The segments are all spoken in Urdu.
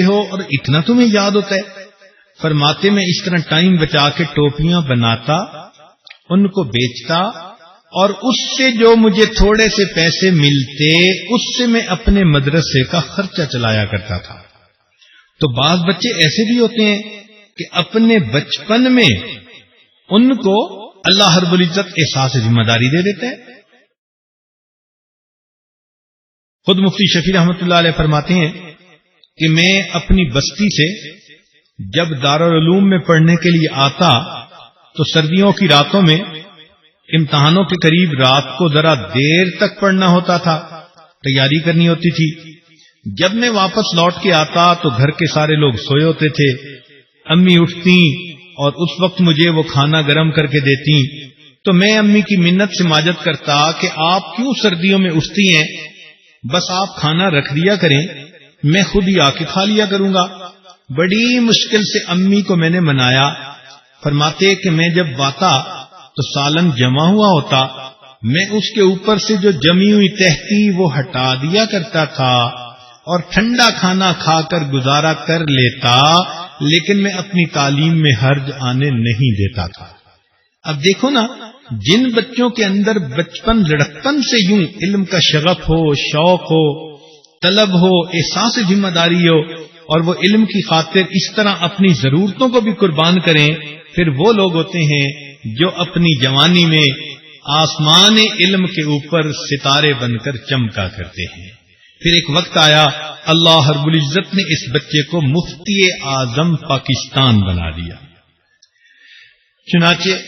ہو اور اتنا تمہیں یاد ہوتا ہے؟ فرماتے میں اس طرح ٹائم بچا کے ٹوپیاں بناتا، ان کو بیچتا، اور اس سے جو مجھے تھوڑے سے پیسے ملتے اس سے میں اپنے مدرسے کا خرچہ چلایا کرتا تھا۔ تو بعض بچے ایسے بھی ہوتے ہیں کہ اپنے بچپن میں ان کو اللہ رب العزت احساس ذمہ داری دے دیتا ہے۔ خود مفتی شفیع رحمۃ اللہ علیہ فرماتے ہیں کہ میں اپنی بستی سے جب دارالعلوم میں پڑھنے کے لیے آتا تو سردیوں کی راتوں میں امتحانوں کے قریب رات کو ذرا دیر تک پڑھنا ہوتا تھا، تیاری کرنی ہوتی تھی۔ جب میں واپس لوٹ کے آتا تو گھر کے سارے لوگ سوئے ہوتے تھے، امی اٹھتی اور اس وقت مجھے وہ کھانا گرم کر کے دیتی، تو میں امی کی منت سے ماجت کرتا کہ آپ کیوں سردیوں میں اٹھتی ہیں، بس آپ کھانا رکھ دیا کریں، میں خود ہی آ کے کھا لیا کروں گا۔ بڑی مشکل سے امی کو میں نے منایا۔ فرماتے کہ میں جب آتا تو سالن جمع ہوا ہوتا، میں اس کے اوپر سے جو جمی ہوئی تہتی وہ ہٹا دیا کرتا تھا اور ٹھنڈا کھانا کھا کر گزارا کر لیتا، لیکن میں اپنی تعلیم میں حرج آنے نہیں دیتا تھا۔ اب دیکھو نا، جن بچوں کے اندر بچپن لڑکپن سے یوں علم کا شغف ہو، شوق ہو، طلب ہو، احساس ذمہ داری ہو، اور وہ علم کی خاطر اس طرح اپنی ضرورتوں کو بھی قربان کریں، پھر وہ لوگ ہوتے ہیں جو اپنی جوانی میں آسمان علم کے اوپر ستارے بن کر چمکا کرتے ہیں۔ پھر ایک وقت آیا، اللہ رب العزت نے اس بچے کو مفتی اعظم پاکستان بنا دیا۔ چنانچہ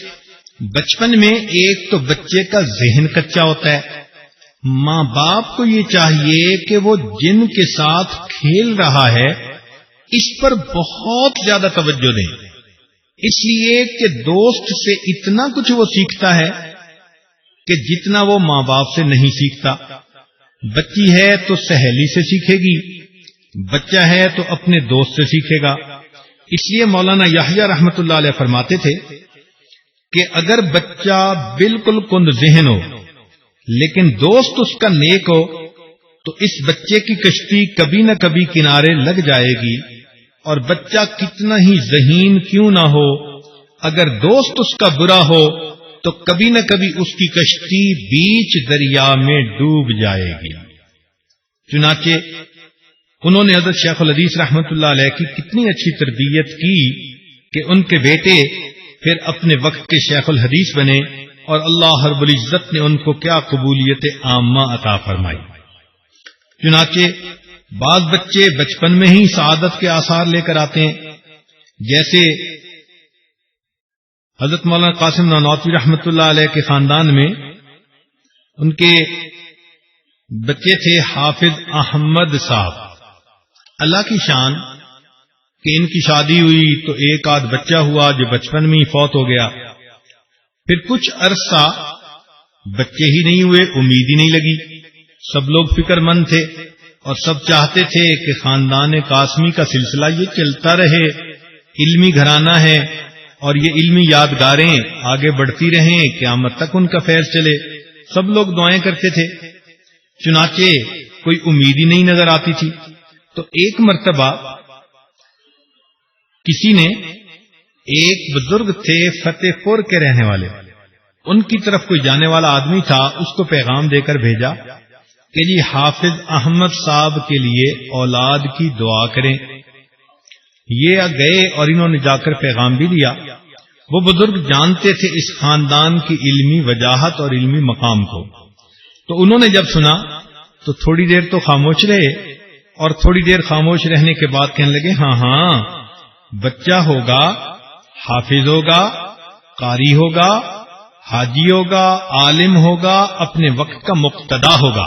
بچپن میں ایک تو بچے کا ذہن کچا ہوتا ہے، ماں باپ کو یہ چاہیے کہ وہ جن کے ساتھ کھیل رہا ہے اس پر بہت زیادہ توجہ دیں، اس لیے کہ دوست سے اتنا کچھ وہ سیکھتا ہے کہ جتنا وہ ماں باپ سے نہیں سیکھتا۔ بچی ہے تو سہیلی سے سیکھے گی، بچہ ہے تو اپنے دوست سے سیکھے گا۔ اس لیے مولانا یحییٰ رحمۃ اللہ علیہ فرماتے تھے کہ اگر بچہ بالکل کند ذہن ہو لیکن دوست اس کا نیک ہو تو اس بچے کی کشتی کبھی نہ کبھی کنارے لگ جائے گی، اور بچہ کتنا ہی ذہین کیوں نہ ہو، اگر دوست اس کا برا ہو تو کبھی نہ کبھی اس کی کشتی بیچ دریا میں ڈوب جائے گی۔ چنانچہ انہوں نے حضرت شیخ الحدیث رحمۃ اللہ علیہ کی کتنی اچھی تربیت کی کہ ان کے بیٹے پھر اپنے وقت کے شیخ الحدیث بنے، اور اللہ رب العزت نے ان کو کیا قبولیت عامہ عطا فرمائی۔ چنانچہ بعض بچے بچپن میں ہی سعادت کے آثار لے کر آتے ہیں، جیسے حضرت مولانا قاسم نانوتوی رحمۃ اللہ علیہ کے خاندان میں ان کے بچے تھے حافظ احمد صاحب۔ اللہ کی شان کہ ان کی شادی ہوئی تو ایک آدھ بچہ ہوا جو بچپن میں ہی فوت ہو گیا، پھر کچھ عرصہ بچے ہی نہیں ہوئے، امید ہی نہیں لگی، سب لوگ فکر مند تھے اور سب چاہتے تھے کہ خاندان قاسمی کا سلسلہ یہ چلتا رہے، علمی گھرانہ ہے اور یہ علمی یادگاریں آگے بڑھتی رہیں، قیامت تک ان کا فیض چلے، سب لوگ دعائیں کرتے تھے۔ چنانچہ کوئی امید ہی نہیں نظر آتی تھی۔ تو ایک مرتبہ کسی نے، ایک بزرگ تھے فتح پور کے رہنے والے، ان کی طرف کوئی جانے والا آدمی تھا، اس کو پیغام دے کر بھیجا کہ جی حافظ احمد صاحب کے لیے اولاد کی دعا کریں۔ یہ گئے اور انہوں نے جا کر پیغام بھی دیا۔ وہ بزرگ جانتے تھے اس خاندان کی علمی وجاہت اور علمی مقام کو، تو انہوں نے جب سنا تو تھوڑی دیر تو خاموش رہے، اور تھوڑی دیر خاموش رہنے کے بعد کہنے لگے ہاں ہاں بچہ ہوگا، حافظ ہوگا، قاری ہوگا، حاجی ہوگا، عالم ہوگا، اپنے وقت کا مقتدا ہوگا۔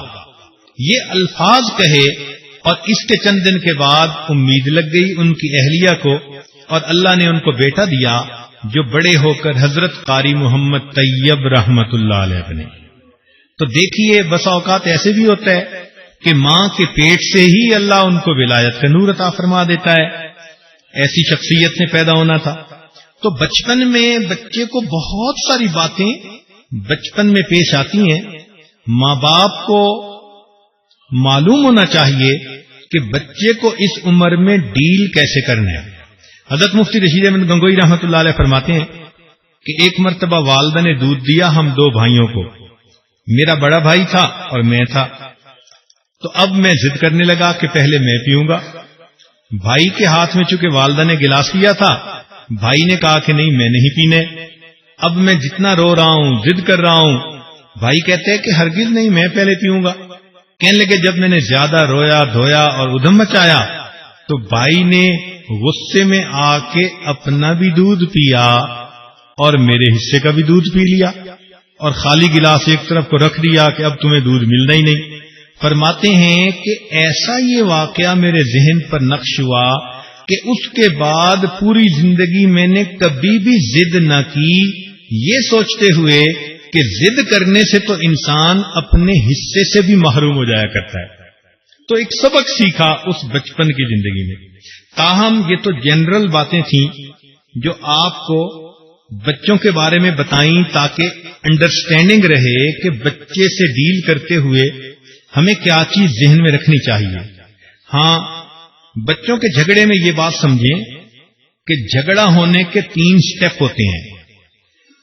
یہ الفاظ کہے اور اس کے چند دن کے بعد امید لگ گئی ان کی اہلیہ کو، اور اللہ نے ان کو بیٹا دیا جو بڑے ہو کر حضرت قاری محمد طیب رحمت اللہ علیہ بنے۔ تو دیکھیے بسا اوقات ایسے بھی ہوتا ہے کہ ماں کے پیٹ سے ہی اللہ ان کو ولایت کا نور عطا فرما دیتا ہے، ایسی شخصیت میں پیدا ہونا تھا۔ تو بچپن میں بچے کو بہت ساری باتیں بچپن میں پیش آتی ہیں۔ ماں باپ کو معلوم ہونا چاہیے کہ بچے کو اس عمر میں ڈیل کیسے کرنا ہے۔ حضرت مفتی رشید احمد گنگوئی رحمۃ اللہ علیہ فرماتے ہیں کہ ایک مرتبہ والدہ نے دودھ دیا ہم دو بھائیوں کو، میرا بڑا بھائی تھا اور میں تھا، تو اب میں ضد کرنے لگا کہ پہلے میں پیوں گا۔ بھائی کے ہاتھ میں چونکہ والدہ نے گلاس لیا تھا، بھائی نے کہا کہ نہیں میں نہیں پینے۔ اب میں جتنا رو رہا ہوں، ضد کر رہا ہوں، بھائی کہتے ہیں کہ ہرگز نہیں میں پہلے پیوں گا۔ کہنے لگے جب میں نے زیادہ رویا دھویا اور ادھم مچایا تو بھائی نے غصے میں آ کے اپنا بھی دودھ پیا اور میرے حصے کا بھی دودھ پی لیا اور خالی گلاس ایک طرف کو رکھ دیا کہ اب تمہیں دودھ ملنا ہی نہیں۔ فرماتے ہیں کہ ایسا یہ واقعہ میرے ذہن پر نقش ہوا کہ اس کے بعد پوری زندگی میں نے کبھی بھی ضد نہ کی، یہ سوچتے ہوئے کہ ضد کرنے سے تو انسان اپنے حصے سے بھی محروم ہو جایا کرتا ہے۔ تو ایک سبق سیکھا اس بچپن کی زندگی میں۔ تاہم یہ تو جنرل باتیں تھیں جو آپ کو بچوں کے بارے میں بتائیں تاکہ انڈرسٹینڈنگ رہے کہ بچے سے ڈیل کرتے ہوئے ہمیں کیا چیز ذہن میں رکھنی چاہیے۔ ہاں، بچوں کے جھگڑے میں یہ بات سمجھیں کہ جھگڑا ہونے کے 3 سٹیپ ہوتے ہیں۔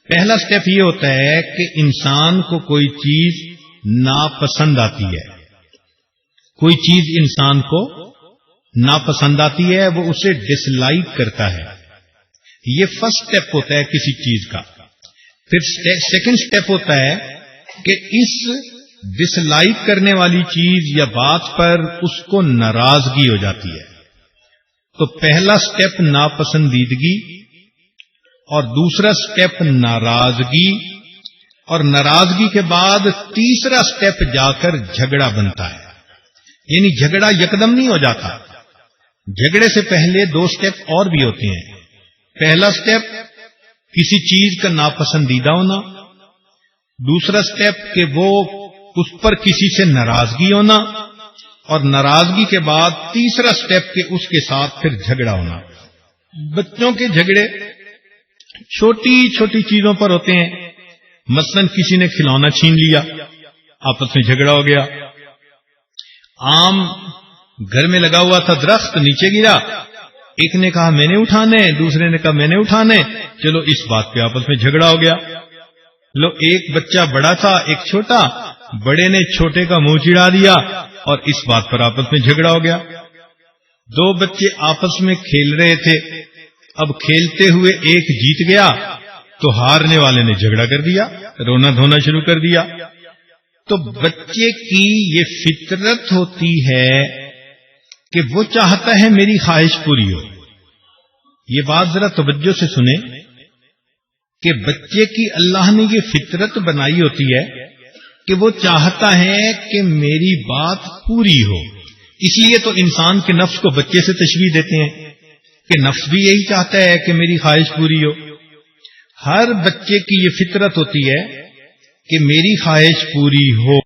پہلا سٹیپ یہ ہوتا ہے کہ انسان کو کوئی چیز ناپسند آتی ہے، کوئی چیز انسان کو ناپسند آتی ہے، وہ اسے ڈس لائک کرتا ہے، یہ فرسٹ سٹیپ ہوتا ہے کسی چیز کا۔ پھر سیکنڈ سٹیپ ہوتا ہے کہ اس ڈس لائک کرنے والی چیز یا بات پر اس کو ناراضگی ہو جاتی ہے۔ تو پہلا سٹیپ ناپسندیدگی، اور دوسرا سٹیپ ناراضگی، اور ناراضگی کے بعد تیسرا سٹیپ جا کر جھگڑا بنتا ہے۔ یعنی جھگڑا یکدم نہیں ہو جاتا، جھگڑے سے پہلے 2 سٹیپ اور بھی ہوتے ہیں۔ پہلا سٹیپ کسی چیز کا ناپسندیدہ ہونا، دوسرا سٹیپ کہ وہ اس پر کسی سے ناراضگی ہونا، اور ناراضگی کے بعد تیسرا سٹیپ کہ اس کے ساتھ پھر جھگڑا ہونا۔ بچوں کے جھگڑے چھوٹی چھوٹی چیزوں پر ہوتے ہیں۔ مثلا کسی نے کھلونا چھین لیا، آپس میں جھگڑا ہو گیا۔ آم گھر میں لگا ہوا تھا، درخت نیچے گرا، ایک نے کہا میں نے اٹھانے، دوسرے نے کہا میں نے اٹھانے، چلو اس بات پہ آپس میں جھگڑا ہو گیا۔ لو، ایک بچہ بڑا تھا ایک چھوٹا، بڑے نے چھوٹے کا منہ چڑھا دیا اور اس بات پر آپس میں جھگڑا ہو گیا۔ 2 بچے آپس میں کھیل رہے تھے، اب کھیلتے ہوئے ایک جیت گیا تو ہارنے والے نے جھگڑا کر دیا، رونا دھونا شروع کر دیا۔ تو بچے کی یہ فطرت ہوتی ہے کہ وہ چاہتا ہے میری خواہش پوری ہو۔ یہ بات ذرا توجہ سے سنیں کہ بچے کی اللہ نے یہ فطرت بنائی ہوتی ہے کہ وہ چاہتا ہے کہ میری بات پوری ہو۔ اس لیے تو انسان کے نفس کو بچے سے تشبیہ دیتے ہیں کہ نفس بھی یہی چاہتا ہے کہ میری خواہش پوری ہو۔ ہر بچے کی یہ فطرت ہوتی ہے کہ میری خواہش پوری ہو۔